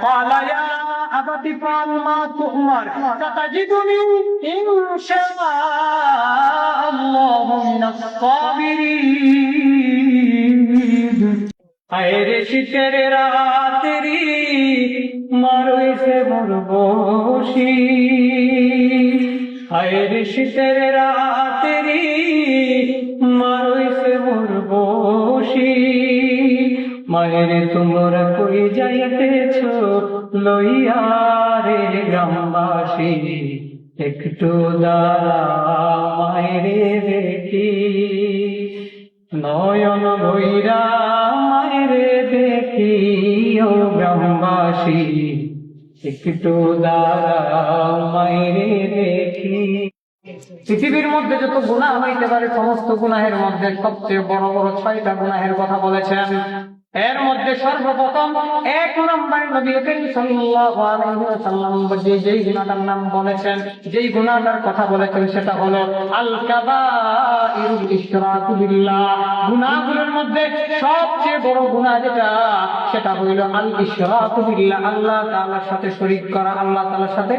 قال يا أبت افعل ما تؤمر ستجدني إن شاء الله من الصابرين আরে শীতের রাতেরি মারইছে মোর বসি আরে শীতের রাতেরি মারইছে মোর বসি মায়ের তোমরা কই যাইতেছ লইয়া রে গ্রামবাসী একটু দাঁড়াও মায়ের দেখি নয়ন ভৈরা মায়ের দেখি ও গ্রামবাসী একটু দাঁড়াও মায়ের দেখি। পৃথিবীর মধ্যে যত গুনাহ হইতে পারে সমস্ত গুনাহের মধ্যে সবচেয়ে বড় বড় 6টা গুনাহের কথা বলেছেন। এর মধ্যে সর্বপ্রথম 1 নম্বরে নবী করিম সাল্লাল্লাহু আলাইহি ওয়াসাল্লাম যেই গুনাহটার নাম বলেছেন, যেই গুনাহটার কথা বলেছেন সেটা হলো আল কাবাইরুল ইশরাকু বিল্লাহ। গুনাহগুলোর মধ্যে সবচেয়ে বড় গুনাহ যেটা সেটা হলো আল ইশরাকু বিল্লাহ, আল্লাহ তাআলার সাথে শরীক করা। আল্লাহ তাআলার সাথে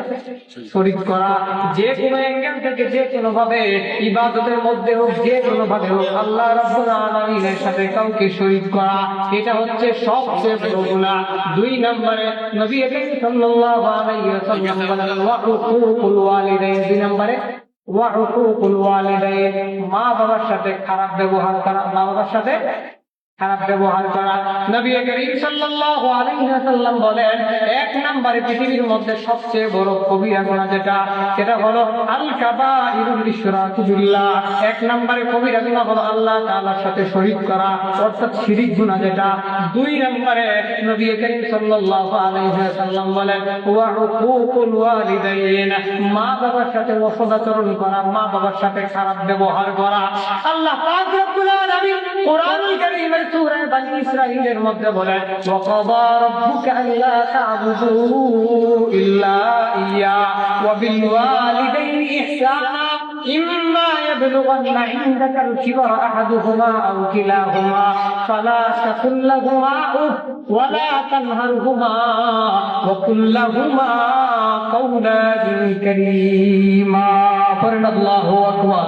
শরীক করা যে কোনো অ্যাঙ্গেল থেকে, যে কোনো ভাবে, ইবাদতের মধ্যে হোক, যে কোনো ভাবে হোক, আল্লাহ রাব্বুল আলামিনের সাথে কাউকে শরীক করা, এটা হচ্ছে সবচেয়ে বড় গুনাহ। 2 নম্বরে নবী করিম সাল্লাল্লাহু আলাইহি ওয়াসাল্লাম বলেন ওয়া উকুকুল ওয়ালিদাইন। 2 নম্বরে ওয়া উকুকুল ওয়ালিদাইন, মা বাবার সাথে খারাপ ব্যবহার করা। মা বাবার সাথে খারাপ ব্যবহার করা। নবী করিম সাল্লাল্লাহু আলাইহি ওয়াসাল্লাম বলেন 1 নম্বরে পৃথিবীর মধ্যে সবচেয়ে বড় কবিরা গুনাহ যেটা সেটা হলো আল কাবাইরুল ইশরাকু বিল্লাহ। 1 নম্বরে কবিরা গুনাহ হলো আল্লাহ তাআলার সাথে শরীক করা, অর্থাৎ শিরক গুনাহ যেটা। 2 নম্বরে নবী করিম সাল্লাল্লাহু আলাইহি ওয়াসাল্লাম বলেন ওয়া উকুকুল ওয়ালিদাইন, মা বাবার সাথে অসদাচরণ করা, মা বাবার সাথে খারাপ ব্যবহার করা। আল্লাহ পাক রব্বুল আলামিন কোরআনুল কারীমের সূরা বনী ইসরাঈলের মধ্যে বলেন ওয়া কাদা রাব্বুকা আল্লা তা'বুদু ইল্লা ইয়্যা ওয়া বিল ওয়ালিদাইনি ইহসানা ইম্মা ইয়াবলুগান্না ইনদাকাল কিবরা আহাদুহুমা আও কিলাহুমা ফালা তাকুল লাহুমা উফ ওয়া লা তানহারহুমা ওয়া কুল লাহুমা কাওলান কারীমা। আল্লাহু আকবার।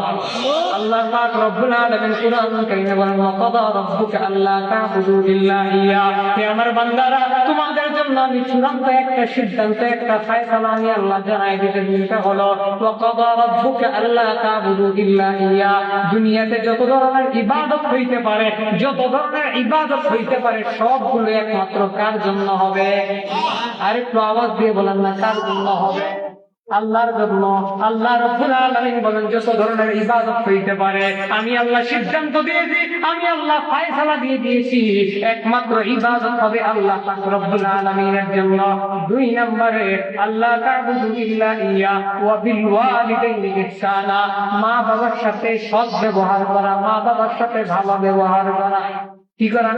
আল্লাহ পাক রব্বুল আলামিন কোরআনুল কারীমে বলেন ওয়া কাদা রাব্বুকা আল্লা তা'বুদু ইল্লা ইয়্যা। হে আমার বান্দারা, তোমাদের জন্য আমি চূড়ান্ত একটা সিদ্ধান্ত, একটা ফয়সালা আমি আল্লাহ জানাই দিতে। যেটা হলো ওয়া কাদা রাব্বুকা আল্লা তা'বুদু ইল্লা ইয়্যা। দুনিয়াতে যত ধরনের ইবাদত হইতে পারে, যত ধরনের ইবাদত হইতে পারে, সবগুলো একমাত্র কার জন্য হবে? আর একটু আওয়াজ দিয়ে বলেন না, কার জন্য হবে? আল্লাহর জন্য। আল্লাহ রাব্বুল আলামিন বলেন যত ধরনের ইবাদত হইতে পারে আমি আল্লাহ সিদ্ধান্ত দিয়েছি, আমি আল্লাহ ফয়সালা দিয়ে দিয়েছি, একমাত্র ইবাদত হবে আল্লাহ পাক রব্বুল আলামিনের জন্য। 2 নম্বরে আল্লাহ তা'বুদু ইল্লা ইয়্যা ওয়া বিল ওয়ালিদাইনি ইহসানা, মা বাবার সাথে সৎ ব্যবহার করা, মা বাবার সাথে ভালো ব্যবহার করা। কি করা?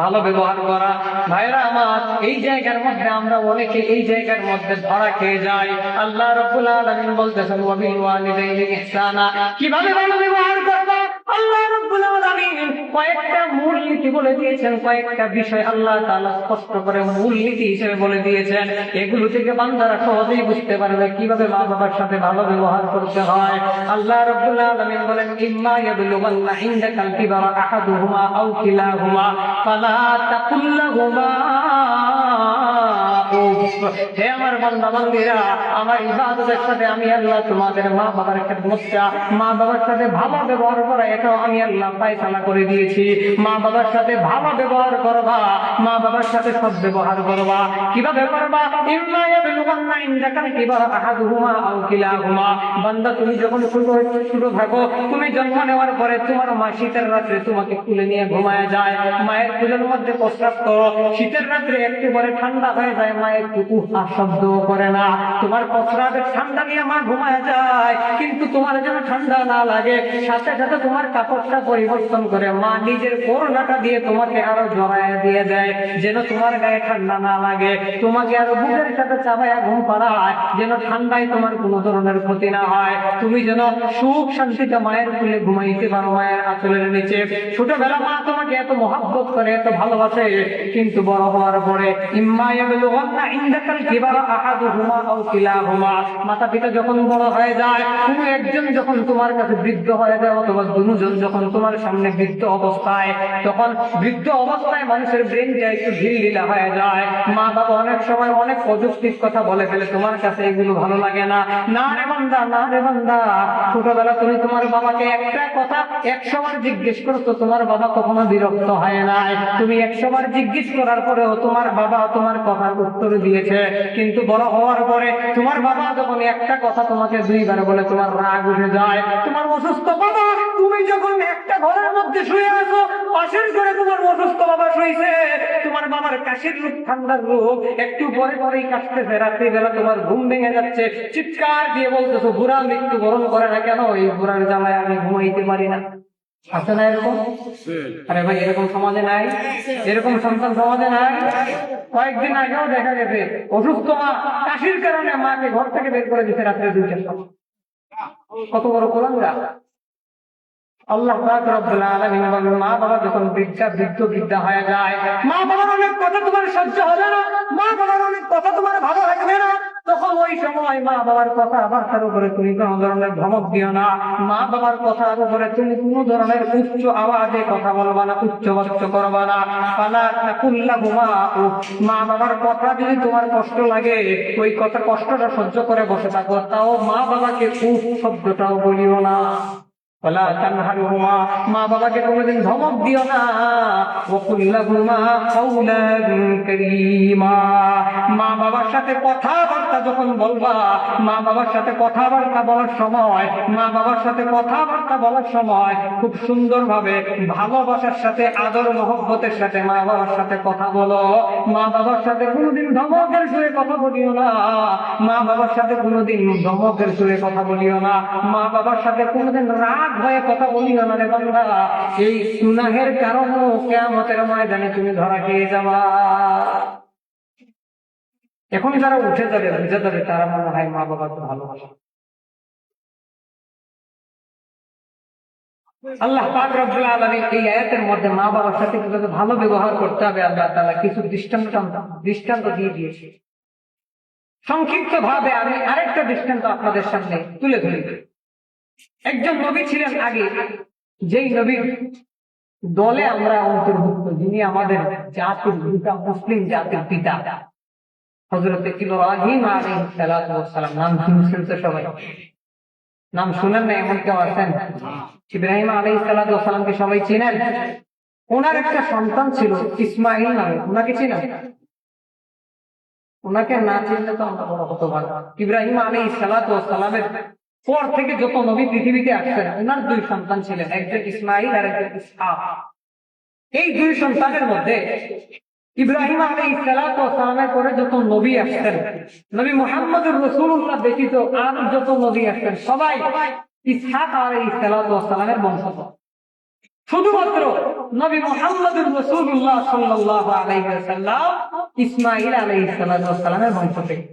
ভালো ব্যবহার করা। ভাইরা আমার, এই জায়গার মধ্যে আমরা অনেকে এই জায়গার মধ্যে ধরা খেয়ে যাই। আল্লাহ রাব্বুল আলামিন বলতেছেন ওয়া বিল ওয়ালিদাইনি ইহসানা, কিভাবে ভালো ব্যবহার করব? আল্লাহ রাব্বুল আলামিন কয়েকটা মূলনীতি বলে দিয়েছেন, কয়েকটা বিষয় আল্লাহ তাআলা স্পষ্ট করে মূলনীতি হিসেবে বলে দিয়েছেন। এগুলো থেকে বান্দারা সহজেই বুঝতে পারবে কিভাবে মা বাবার সাথে ভালো ব্যবহার করতে হয়। আল্লাহ রাব্বুল আলামিন বলেন ইম্মা ইয়াবলুগান্না ইনদাকাল কিবরা আহাদুহুমা আও কিলাহুমা ফালা তাকুল লাহুমা উফ। হে আমার বান্দা বান্দীরা, আমার ইবাদতের সাথে আমি আল্লাহ তোমাদের মা বাবার খেদমতটা, মা বাবার সাথে ভালো ব্যবহার করা, এটাও আমি আল্লাহ ফয়সালা করে দিয়েছি। মা বাবার সাথে ভালো ব্যবহার করবা, মা বাবার সাথে সৎ ব্যবহার করবা। কিভাবে করবা? ইম্মা ইয়াবলুগান্না ইনদাকাল কিবরা আহাদুহুমা আও কিলাহুমা। বান্দা, তুমি যখন ছোট থাকো, তুমি জন্ম নেওয়ার পরে তোমার মা শীতের রাত্রে তোমাকে কুলে নিয়ে ঘুমায় যায়, মায়ের কুলের মধ্যে প্রস্রাব করো। শীতের রাত্রে একেবারে ঠান্ডা হয়ে যায়, মা একটু আর শব্দ করে না। তোমার প্রস্রাবের ঠান্ডা নিয়ে মা ঘুমায় যায়, কিন্তু তোমার যেন ঠান্ডা না লাগে, সাথে সাথে তোমার কাপড়টা পরিবর্তন করে মা নিজের করোনাটা দিয়ে তোমাকে আরো জড়ায় দিয়ে দেয়, যেন তোমার গায়ে ঠান্ডা না লাগে। তোমাকে আরো বুকের সাথে চাপায়া ঘুম পাড়ায়, যেন ঠান্ডায় তোমার কোনো ধরনের ক্ষতি না হয়। তুমি যেন সুখ শান্তিতে মায়ের কোলে ঘুমাইতে পারো, মায়ের আঁচলের নিচে। ছোটবেলা মা তোমাকে এত মহব্বত করে, এত ভালোবাসে, কিন্তু বড় হওয়ার পরে ইম্মা ইয়াবলুগান্না ইনদাকাল কিবারা আহাদুহুমা আও কিলাহুমা, মাতা পিতা যখন বড় হয়ে যায়, কোনো একজন যখন তোমার কাছে বৃদ্ধ হয়ে যায়, অথবা দুজন যখন তোমার সামনে বৃদ্ধ অবস্থায়, তখন বৃদ্ধ অবস্থায় মানুষের ব্রেনটা একটু ঢিলঢিলা হয়ে যায়। মা বাবা অনেক সময় অনেক অযৌক্তিক কথা বলে ফেলে, তোমার কাছে এগুলো ভালো লাগে না। না রে বান্দা, না রে বান্দা, ছোটবেলা তুমি তোমার বাবাকে একটা কথা 100 বার জিজ্ঞেস করছো, তোমার বাবা কখনো বিরক্ত হয় নাই। তুমি 100 বার জিজ্ঞেস করার পরেও তোমার বাবা তোমার কথার উত্তর দিয়েছে। কিন্তু বড় হওয়ার পরে তোমার বাবা যখন একটা কথা তোমাকে 2 বার বলে, তোমার রাগ উঠে যায়। তোমার অসুস্থ বাবা, তুমি যখন একটা ঘরের মধ্যে শুয়ে আছো, পাশের ঘরে তোমার অসুস্থ বাবা শুয়েছে, তোমার বাবার কাশির রোগ, ঠান্ডার রোগ, একটু পরে পরেই কাশতেছে, রাত্রিবেলা তোমার ঘুম ভেঙে যাচ্ছে, চিৎকার দিয়ে বলতেছো বুড়া মৃত্যুবরণ করে না কেন, এই বুড়ার জ্বালায় আমি ঘুমাইতে পারি না। আছে না এরকম? আরে ভাই, এরকম সমাজে নাই? এরকম সন্তান সমাজে নাই? কয়েকদিন আগেও দেখা গেছে অসুস্থ মা কাশির কারণে মাকে ঘর থেকে বের করে দিচ্ছে রাত্রে 2টার সময়। কত বড় কোলাঙ্গা! আল্লাহ পাক রব্বুল আলামিন বলেন, মা বাবা যখন বৃদ্ধ হয়ে যায়, মা বাবার অনেক কথা তোমার সহ্য হবে না, মা বাবার অনেক কথা তোমার ভালো লাগবে না, তখন ওই সময় মা বাবার কথাবার্তার উপরে তুমি কোন ধরনের ধমক দিও না। মা বাবার কথার উপরে তুমি কোন ধরনের উচ্চ আওয়াজে কথা বলবা না, উচ্চবাচ্য করবা না। ফালা তাকুল্লাহুমা, মা বাবার কথা যদি তোমার কষ্ট লাগে, ওই কথা কষ্টটা সহ্য করে বসে থাকো, তাও মা বাবাকে উফ শব্দটাও বলিও না। ওয়ালা তানহারহুমা, মা বাবাকে কোনোদিন ধমক দিও না। ওয়াকুল লাহুমা কাওলান কারীমা, মা বাবার সাথে কথাবার্তা যখন বলবা, মা বাবার সাথে কথাবার্তা বলার সময়, মা বাবার সাথে কথাবার্তা বলার সময় খুব সুন্দরভাবে ভালোবাসার সাথে, আদর মহব্বতের সাথে মা বাবার সাথে কথা বলো। মা বাবার সাথে কোনোদিন ধমকের সুরে কথা বলিও না। মা বাবার সাথে কোনোদিন ধমকের সুরে কথা বলিও না। মা বাবার সাথে কোনোদিন রাগ হয়ে কথা বলিও না রে বান্দা। এই গুনাহের কারণে কিয়ামতের ময়দানে তুমি ধরা খেয়ে যাবা। এখন যারা উঠে যাবে, বুঝে যাবে, তারা মনে হয় মা বাবাকে ভালোবাসে। আল্লাহ পাক রব্বুল আলামিন এই আয়াতের মধ্যে মা বাবার সাথে কিভাবে ভালো ব্যবহার করতে হবে আল্লাহ তাআলা কিছু দৃষ্টান্ত দিয়ে দিয়েছে। সংক্ষিপ্ত ভাবে আমি আরেকটা দৃষ্টান্ত আপনাদের সামনে তুলে ধরি। একজন নবী ছিলেন আগে, যেই নবীর দলে আমরা অন্তর্ভুক্ত, যিনি আমাদের জাতির পিতা, মুসলিম জাতির পিতা, হযরত ইব্রাহিম আলাইহিস সালাতু ওয়াস সালাম। নাম শুনছেন তো সবাই? নাম শুনেন না এমন কেউ আছেন? ইব্রাহিম আলাইহিস সালাতু ওয়াস সালামকে সবাই চিনেন। ওনার একটা সন্তান ছিল ইসমাঈল নামে, ওনাকে চিনেন? ওনাকে না চিনলে তো আমরা বড় হতভাগা। ইব্রাহিম আলাইহিস সালাতু ওয়াস সালামের পর থেকে যত নবী পৃথিবীতে আসছেন, ওনার 2 সন্তান ছিলেন, একজন ইসমাঈল আর একজন ইসহাক। এই 2 সন্তানের মধ্যে ইব্রাহিম আলাইহিস সালাতু ওয়াস সালামের পরে যত নবী আসছেন, নবী মুহাম্মদুর রাসূলুল্লাহ ব্যতীত আর যত নবী আসছেন, সবাই ইসহাক আলাইহিস সালাতু ওয়াস সালামের বংশধর। শুধুমাত্র নবী মুহাম্মদুর রাসূলুল্লাহ সাল্লাল্লাহু আলাইহি ওয়াসাল্লাম ইসমাঈল আলাইহিস সালাতু ওয়াস সালামের বংশ থেকে।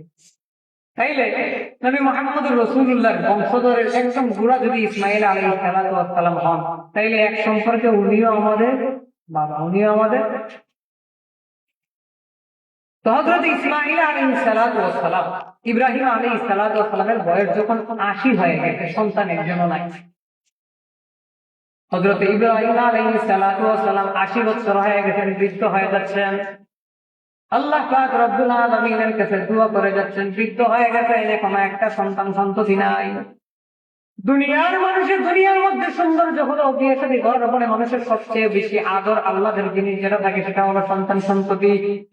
তাইলে নবী মুহাম্মদুর রাসূলুল্লাহর বংশধরের একদম গুড়া যদি ইসমাঈল আলাইহিস সালাতু ওয়াস সালাম হন, তাইলে এক সম্পর্কে উনিও আমাদের বাবা, উনিও আমাদের। তো হযরত ইসমাঈল আলাইহিস সালাতু ওয়াস সালাম, ইব্রাহিম আলাইহিস সালাতু ওয়াস সালামের বয়স যখন 80 হয়ে গেছে, সন্তান একজনও নাই। হযরত ইব্রাহিম আলাইহিস সালাতু ওয়াস সালাম 80 বছর হয়ে গেছেন, বৃদ্ধ হয়ে যাচ্ছেন। আল্লাহ পাক রব্বুল আলামিনের কাছে দোয়া করে যাচ্ছেন, বৃদ্ধ হয়ে গেছে, এখনো একটা সন্তান সন্ততি নাই। দুনিয়ার মানুষের দুনিয়ার মধ্যে সৌন্দর্য হলো বিয়ে শাদী করার পরে মানুষের সবচেয়ে বেশি আদর আল্লাহর জিনিস যেটা থাকে সেটা হলো সন্তান সন্ততি।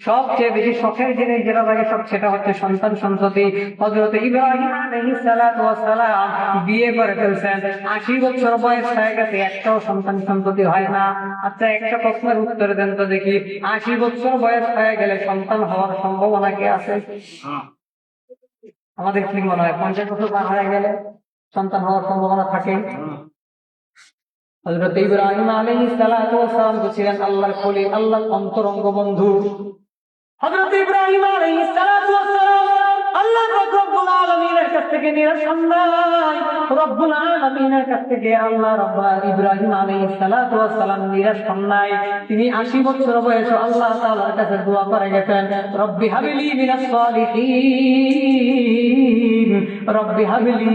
সবচেয়ে বেশি শখের জিনিস যেটা থাকে সেটা হচ্ছে সন্তান সন্ততি। হযরত ইব্রাহিম আলাইহিস সালাতু ওয়াস সালাম বিয়ে করে ফেলছেন, 80 বছর বয়স হয়ে গেছে, একটাও সন্তান সন্ততি হয় না। আচ্ছা, একটা প্রশ্নের উত্তর দেন তো দেখি, 80 বছর বয়স হয়ে গেলে সন্তান হওয়ার সম্ভাবনা কি আছে? আমাদের কি মনে হয় 50 বছর পার হয়ে গেলে সন্তান হওয়ার সম্ভাবনা থাকে? হযরত ইব্রাহিম আলাইহিস সালাতু ওয়াস সালাম ছিলেন আল্লাহর খলিল, আল্লাহর অন্তরঙ্গ বন্ধু। হযরত ইব্রাহিম আলাইহিস সালাতু ওয়াস সালাম আল্লাহ পাক রব্বুল আলামিনের কাছ থেকে নির্দেশন নাই, রব্বুল আলামিনের কাছ থেকে আল্লাহ ইব্রাহিম আলাইহিস সালাতু ওয়াস সালাম নির্দেশন নাই। তিনি 80 বছর বয়সে আল্লাহ তাআলার কাছে দোয়া করে গেছেন, রব্বি হাবলি মিনাস সালিহিন, রব্বি হাবলি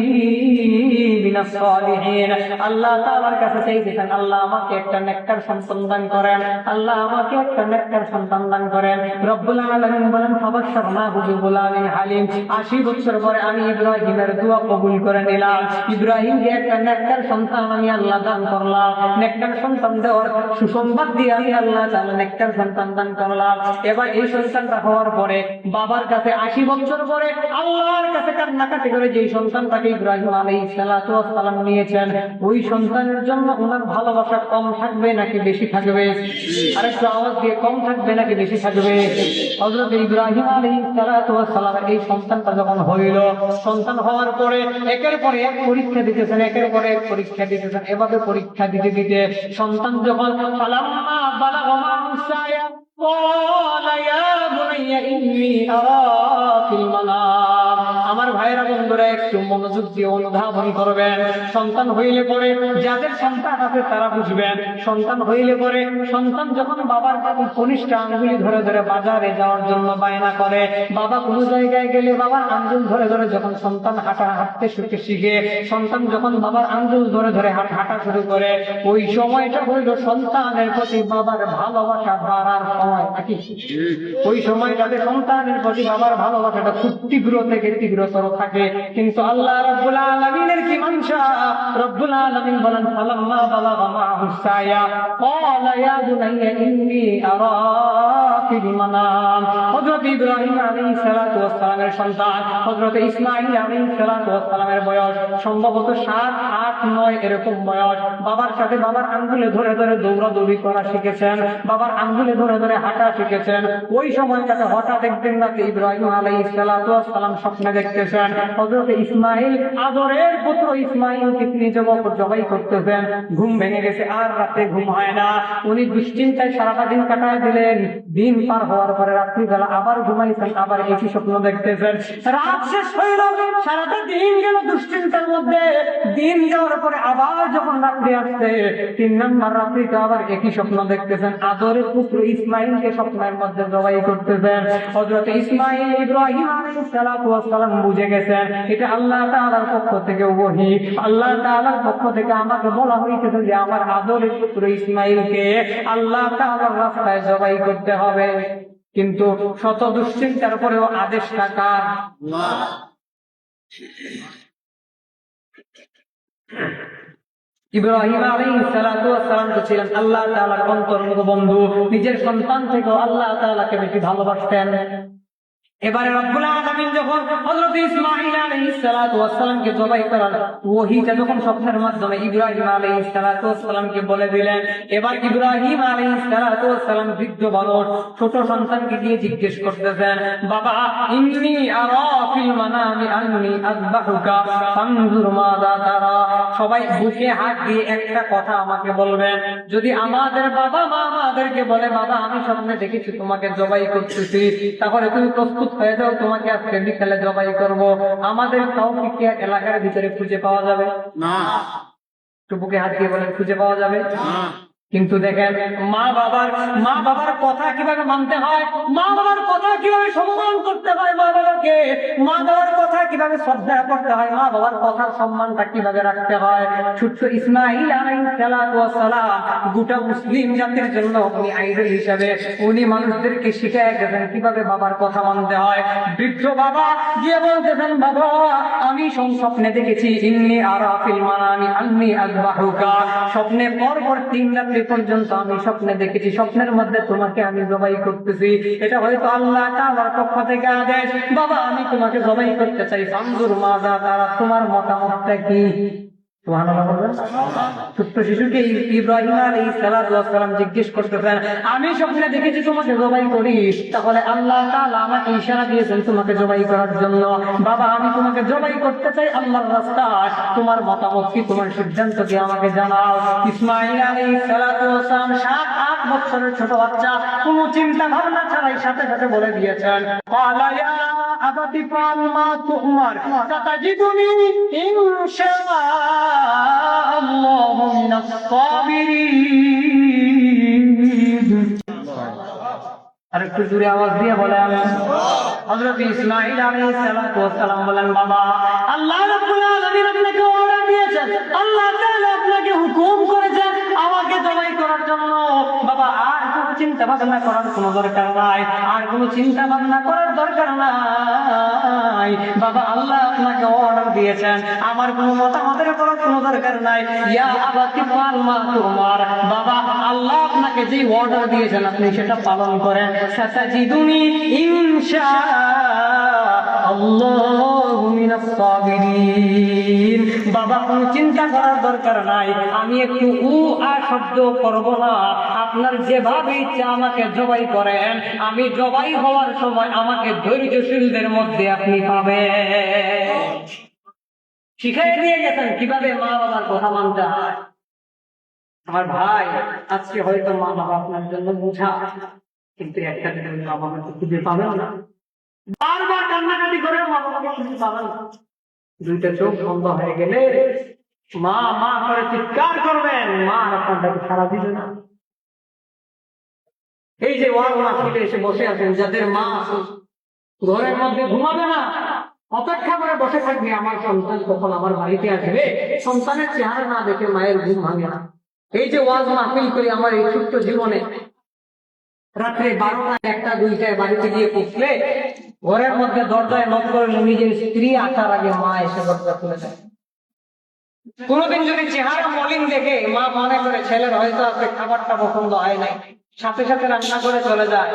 মিনাস সালিহিন। আল্লাহ তাআলার কাছে চাইতেছেন, আল্লাহ আমাকে একটা নেককার সন্তান দান করেন, আল্লাহ আমাকে একটা নেককার সন্তান দান করেন। রব্বুল আলামিন বলেন, ফাবাশশারনাহু বিগুলামিন হালিম। 80 বছর পরে আমি ইব্রাহিমের দোয়া কবুল করে নিলাম, ইব্রাহিমকে একটা নেককার সন্তান আমি আল্লাহ দান করলাম। নেককার সন্তান দেওয়ার সুসংবাদ দিয়ে আমি আল্লাহ তাআলা নেককার সন্তান দান করলাম। এবার এই সন্তানটা হওয়ার পরে বাবার কাছে 80 বছর পরে আল্লাহর কাছে কান্নাকাটি করে যেই সন্তানটাকে ইব্রাহিম আলাইহিস সালাতু ওয়াস সালাম নিয়েছেন, ওই সন্তানের জন্য ওনার ভালোবাসা কম থাকবে নাকি বেশি থাকবে? আরেকটু আওয়াজ দিয়ে, কম থাকবে নাকি বেশি থাকবে? হযরত ইব্রাহিম আলাইহিস সালাতু ওয়াস সালাম এই সন্তানটা যখন হইল, সন্তান হওয়ার পরে একের পরে এক পরীক্ষা দিতেছেন, একের পরে এক পরীক্ষা দিতেছেন। এভাবে পরীক্ষা দিতে দিতে সন্তান যখন ফালাম্মা বালাগা মা'সায়া ক্বালা ইয়া বুনাইয়া ইন্নী আরা ফিল মানাম। আমার ভাইরা বন্ধুরা একটু মনোযোগ দিয়ে অনুধাবন করবেন। সন্তান হইলে পরে, যাদের সন্তান আছে তারা বুঝবেন, সন্তান হইলে পরে সন্তান যখন বাবার কনিষ্ঠ আঙ্গুলি ধরে ধরে বাজারে যাওয়ার জন্য বায়না করে, বাবা কোনো জায়গায় গেলে বাবার আঙ্গুল ধরে ধরে যখন সন্তান হাঁটতে শিখে, সন্তান যখন বাবার আঙ্গুল ধরে ধরে হাঁটা শুরু করে, ওই সময়টা হইল সন্তানের প্রতি বাবার ভালোবাসা বাড়ার সময় নাকি? ওই সময়টাতে সন্তানের প্রতি বাবার ভালোবাসাটা খুব তীব্র থেকে তীব্রতর থাকে। কিন্তু আল্লাহ রাব্বুল আলামিনের কি মানসা, রব্বুল আলামিন বলেন, ফালাম্মা বালাগা মা'হু সায়া ক্বালা ইয়া বুনাইয়া ইন্নী আরা ফিল মানাম। হযরত ইব্রাহিম আলাইহিস সালাতু ওয়াস সালামের সন্তান হযরত ইসমাঈল আলাইহিস সালাতু ওয়াস সালামের বয়স সম্ভবত 7, 8, 9 এরকম বয়স। বাবার সাথে বাবার আঙ্গুলে ধরে ধরে দৌড়াদৌড়ি করা শিখেছেন, বাবার আঙ্গুলে ধরে ধরে হাঁটা শিখেছেন। ওই সময়টাতে হঠাৎ একদিন রাতে ইব্রাহিম আলাইহিস সালাতু ওয়াস সালাম স্বপ্নে দেখতেছেন হযরত ইসমাঈল, আদরের পুত্র ইসমাঈলকে তিনি জবাই করতেছেন। ঘুম ভেঙে গেছে, আর রাতে ঘুম হয় না। উনি দুশ্চিন্তায় সারাটা দিন কাটায় দিলেন। দিন পার হওয়ার পরে রাত্রিবেলা আবার ঘুমাইছেন, আবার একই স্বপ্ন দেখতেছেন। রাত শেষ হইল, সারাটা দিন গেল দুশ্চিন্তার মধ্যে। দিন যাওয়ার পরে আবার যখন রাত্রি আসছে, 3 নম্বর রাত্রিতে আবার একই স্বপ্ন দেখতেছেন। আদরের পুত্র ইসমাঈলকে স্বপ্নের মধ্যে জবাই করতেছেন। হযরত ইসমাঈল ইব্রাহিম আলাইহিস সালাতু ওয়াস সালাম বুঝে গেছেন এটা আল্লাহ তাআলার পক্ষ থেকে ওহী, আল্লাহ তাআলার পক্ষ থেকে আমাকে বলা হইতেছে যে আমার আদরের পুত্র ইসমাঈলকে আল্লাহ তাআলার রাস্তায় জবাই করতে হবে। কিন্তু শত দুশ্চিন্তার পরেও আদেশটা কার? আল্লাহ। ইব্রাহিম আলাইহিস সালাতু ওয়াস সালাম তো ছিলেন আল্লাহ তাআলার অন্তরঙ্গ বন্ধু, নিজের সন্তান থেকে আল্লাহ তাআলাকে বেশি ভালোবাসতেন। এবারে রব্বুল আলামিন যখন হযরত ইসমাঈল আলাইহিস সালাতু ওয়াস সালামকে জবাই করার ওহীটা যখন স্বপ্নের মাধ্যমে ইব্রাহিম আলাইহিস সালাতু ওয়াস সালামকে বলে দিলেন, এবার ইব্রাহিম আলাইহিস সালাতু ওয়াস সালাম বৃদ্ধ মানুষ ছোট সন্তানকে দিয়ে জিজ্ঞেস করতেছেন, বাবা ইন্নী আরা ফিল মানামি আন্নী আযবাহুকা ফানজুর মাযা তারা। সবাই বুকে হাত দিয়ে একটা কথা আমাকে বলবেন। যদি আমাদের বাবা মা আমাদেরকে বলে, বাবা আমি স্বপ্নে দেখেছি তোমাকে জবাই করতেছি, তাহলে তুমি প্রস্তুত হয়ে যাও, তোমাকে আজকে বিকেলে জবাই করব। আমাদের কাউকে কি এলাকার ভিতরে খুঁজে পাওয়া যাবে না? একটু বুকে হাত দিয়ে বলেন, খুঁজে পাওয়া যাবে না। কিন্তু দেখেন মা বাবার কথা কিভাবে মানতে হয়, মা বাবার কথা কিভাবে সম্মান করতে হয়, মা বাবাকে সম্পর্কে, মা বাবার কথা কিভাবে শ্রদ্ধা করতে হয়, মা বাবার কথার সম্মানটা কিভাবে রাখতে হয়। ছোট্ট ইসমাঈল আলাইহিস সালাতু ওয়াস সালাম গোটা মুসলিম জাতির জন্য উনি আইডল হিসাবে উনি মানুষদেরকে শিখিয়ে গেছেন কিভাবে বাবার কথা মানতে হয়। বৃদ্ধ বাবা গিয়ে বলতেছেন, বাবা আমি স্বপ্নে দেখেছি ইন্নী আরা ফিল মানামি আন্নী আযবাহুকা, স্বপ্নে পরপর 3 রাত্রি পর্যন্ত আমি স্বপ্নে দেখেছি, স্বপ্নের মধ্যে তোমাকে আমি জবাই করতেছি, এটা হয়তো আল্লাহ তাআলার পক্ষ থেকে আদেশ। বাবা আমি তোমাকে জবাই করতে চাই, ফানজুর মাযা তারা, তোমার মতামতটা কি? সুবহানাল্লাহ বলবেন। ছোট্ট শিশুকে ইব্রাহিম আলাইহিস সালাতু ওয়াস সালাম জিজ্ঞেস করতেছেন, আমি স্বপ্নে দেখেছি তোমাকে জবাই করি, তাহলে আল্লাহ তাআলা আমাকে ইশারা দিয়েছেন তোমাকে জবাই করার জন্য। বাবা আমি তোমাকে জবাই করতে চাই আল্লাহর রাস্তায়, তোমার মতামত কি, তোমার সিদ্ধান্ত কি আমাকে জানাও। ইসমাঈল আলাইহিস সালাতু ওয়াস সালাম 7-8 বছরের ছোট বাচ্চা, কোনো চিন্তা ভাবনা ছাড়াই সাথে সাথে বলে দিয়েছেন, ক্বালা ইয়া আবাতি ফাআল মা তু'মার সাতাজিদুনি ইনশাআল্লাহু মিনাস সাবিরিন। আরেকটু জোরে আওয়াজ দিয়ে বলেন। হযরত ইসমাঈল আলাইহিস সালাতু ওয়াস সালাম বলেন, বাবা আল্লাহ রাব্বুল আলামিন আপনাকে অর্ডার দিয়েছেন, আল্লাহ তাআলা আপনাকে হুকুম করেছেন আমাকে জবাই করার জন্য। বাবা আর কোনো চিন্তা ভাবনা করার কোনো দরকার নাই, আর কোনো চিন্তা ভাবনা করার দরকার নাই। বাবা আল্লাহ আপনাকে অর্ডার দিয়েছেন, আমার কোনো মতামতের করার কোনো দরকার নাই। ইয়া আবাতি ফাআল মা তু'মার, বাবা আল্লাহ আপনাকে যে অর্ডার দিয়েছেন আপনি সেটা পালন করেন। সাতাজিদুনি ইনশাআল্লাহু মিনাস সাবিরিন, বাবা কোনো চিন্তা করার দরকার নাই, আমি একটু শব্দ করব না, আপনার যেভাবে ইচ্ছা আমাকে জবাই করেন, আমি জবাই হওয়ার সময় আমাকে ধৈর্যশীলদের মধ্যে আপনি পাবেন। শিখাই দিয়ে গেছেন কিভাবে মা বাবার কথা মানতে হয়। আমার ভাই আজকে হয়তো মা বাবা আপনার জন্য বোঝা, কিন্তু একটা দিন মা বাবাকে খুঁজে পাবেন না, বারবার কান্নাকাটি করে মা বাবাকে খুঁজে পাবেন না। 2টা চোখ বন্ধ হয়ে গেলে মা মা করে চিৎকার করবেন, মা আপনার সারা দিবে না। এই যে ওয়াজ মাহফিলে এসে বসে আছেন, যাদের মা আছে ঘরের মধ্যে ঘুমাবে না, অপেক্ষা করে বসে থাকবে আমার সন্তান কখন আমার বাড়িতে আসবে, সন্তানের চেহারা না দেখে মায়ের ঘুম ভাঙে না। এই যে ওয়াজ মাহফিল করি আমার এই ছোট্ট জীবনে, রাত্রে 12টা 1টা 2টায় বাড়িতে গিয়ে পৌঁছলে ঘরের মধ্যে দরজায় নক করলে নিজের স্ত্রী আসার আগে মা এসে দরজা খুলে দেয়। কোনদিন যদি চেহারা মলিন দেখে মা মনে করে ছেলের হয়তো আজকে খাবারটা পছন্দ হয় নাই, সাথে সাথে রান্না করে চলে যায়,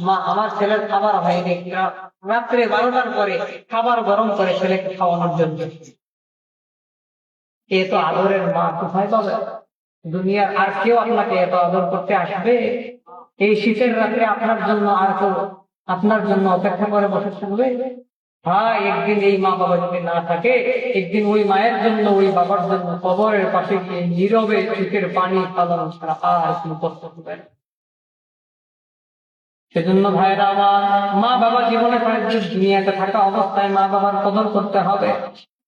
মা আমার ছেলের খাবার হয়নি, রাত্রে 12টার পরে খাবার গরম করে ছেলেকে খাওয়ানোর জন্য। এ তো আদরের মা, কোথায় পাবে? দুনিয়ার আর কেউ আপনাকে এত আদর করতে আসবে? এই শীতের রাত্রে আপনার জন্য আর কেউ আপনার জন্য অপেক্ষা করে বসে থাকবে? হ্যাঁ, একদিন এই মা বাবা যদি না থাকে, একদিন ওই মায়ের জন্য ওই বাবার জন্য কবরের পাশে গিয়ে নীরবে চোখের পানি ফেলানো ছাড়া আর কোনো কষ্ট হবে না। সেজন্য ভাইরা আমার, মা বাবা জীবনে দুনিয়াতে থাকা অবস্থায় মা বাবার কদর করতে হবে।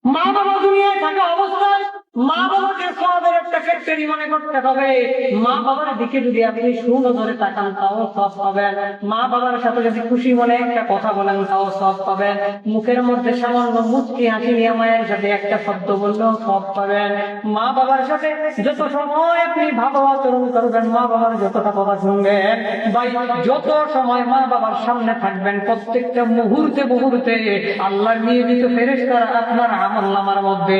মা বাবা দুনিয়ায় থাকা অবস্থায় মা বাবাকে সবের একটা ফ্যাক্টরি মনে করতে হবে। মা বাবার দিকে যদি আপনি সুনজরে তাকান তাও সব পাবেন, মা বাবার সাথে যদি খুশি মনে একটা কথা বলেন তাও সব পাবেন, মুখের মধ্যে সামান্য মুচকি হাসি নিয়ে মায়ের সাথে একটা শব্দ বললেও সব পাবেন। মা বাবার সাথে যত সময় আপনি ভালো আচরণ করবেন, মা বাবার যতটা কথা শুনবেন, ভাই যত সময় মা বাবার সামনে থাকবেন, প্রত্যেকটা মুহূর্তে মুহূর্তে আল্লাহর নিয়মিত ফেরেশতারা আপনার আমলনামার মধ্যে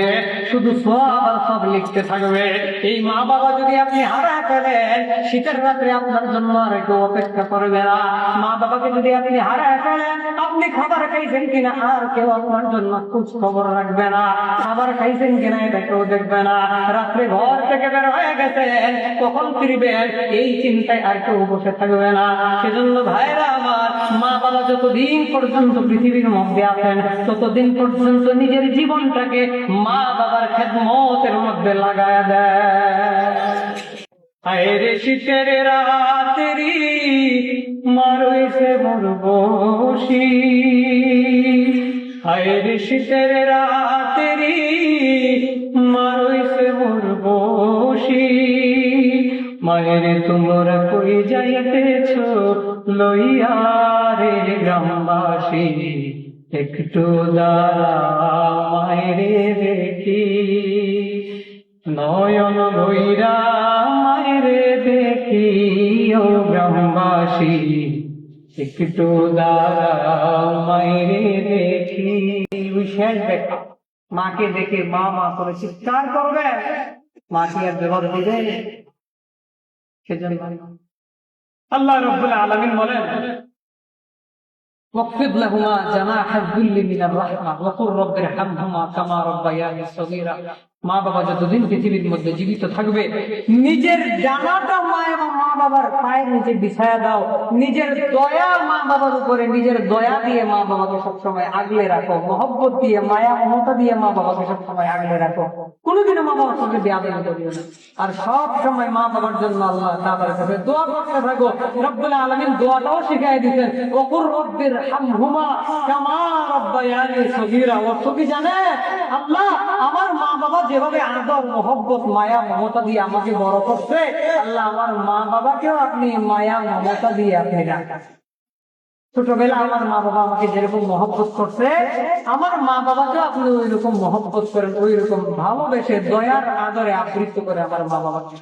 শুধু সওয়াব আর সব লিখতে থাকবে। এই মা বাবা যদি আপনি হারা ফেলেন, শীতের রাত্রে আপনার জন্য আর কেউ অপেক্ষা করবে না। মা বাবাকে যদি আপনি হারা ফেলেন, আপনি খাবার খাইছেন কিনা আর কেউ আপনার জন্য খোঁজ খবর রাখবে না, খাবার খাইছেন কিনা এটা কেউ দেখবে না, রাত্রে ঘর থেকে বের হয়ে গেছেন কখন ফিরবেন এই চিন্তায় আর কেউ বসে থাকবে না। সেজন্য ভাইরা আমার, মা বাবা যতদিন পর্যন্ত পৃথিবীর মধ্যে আছেন ততদিন পর্যন্ত নিজের জীবনটাকে মা বাবার খেদমতের মধ্যে লাগায় দেয়। আরে শীতের রাতেরি মারইছে মোর বসি, আরে শীতের রাতেরি মারইছে মোর বসি, মায়ের তোমরা কই যাইতেছ লইয়া রে গ্রামবাসী, একটু দাঁড়াও মায়েরে দেখি, নয়ন ভৈরা মায়েরে দেখি, ও গ্রামবাসী একটু দাঁড়াও মায়েরে দেখি। শেষ দেখা, মাকে দেখে মা মা করে চিৎকার করবে, মা কি আর জবাব দিবে? সেজন্য আল্লাহ রাব্বুল আলামিন বলেন, واخفض لهما جناح الذل من الرحمة وقل رب ارحمهما كما ربياني صغيرا। মা বাবা যতদিন পৃথিবীর মধ্যে জীবিত থাকবে, নিজের জানাটা মা এবং মা বাবার পায়ের নিচে বিছায়া দাও। নিজের দয়া মা বাবার উপরে, নিজের দয়া দিয়ে মা বাবাকে সবসময় আগলে রাখো, মহব্বত দিয়ে, মায়া মমতা দিয়ে মা বাবাকে সবসময় আগলে রাখো। কোনোদিনও মা বাবার সঙ্গে বেয়াদবি করিও না। আর সব সময় মা বাবার জন্য আল্লাহ তাআলার কাছে দোয়া করতে থাকো। রব্বুল আলামিন দোয়াটাও শিখিয়ে দিয়েছেন, ওকুর রব্বির হামহুমা কামা রাব্বায়ানি সগীরা। অর্থ কি জানে? আল্লাহ আমার মা বাবা যেভাবে আদর মহব্বত মায়া মমতা দিয়ে আমাকে বড় করছে, আল্লাহ আমার মা বাবাকেও আপনি মায়া মমতা দিয়ে আপনি রাখেন। ছোটবেলা আমার মা বাবা আমাকে যেরকম মহব্বত করছে, আমার মা বাবাকেও আপনি ওই রকম মহব্বত করেন, ওই রকম ভালোবেসে দয়ার আদরে আবৃত্ত করে আমার মা বাবাকে।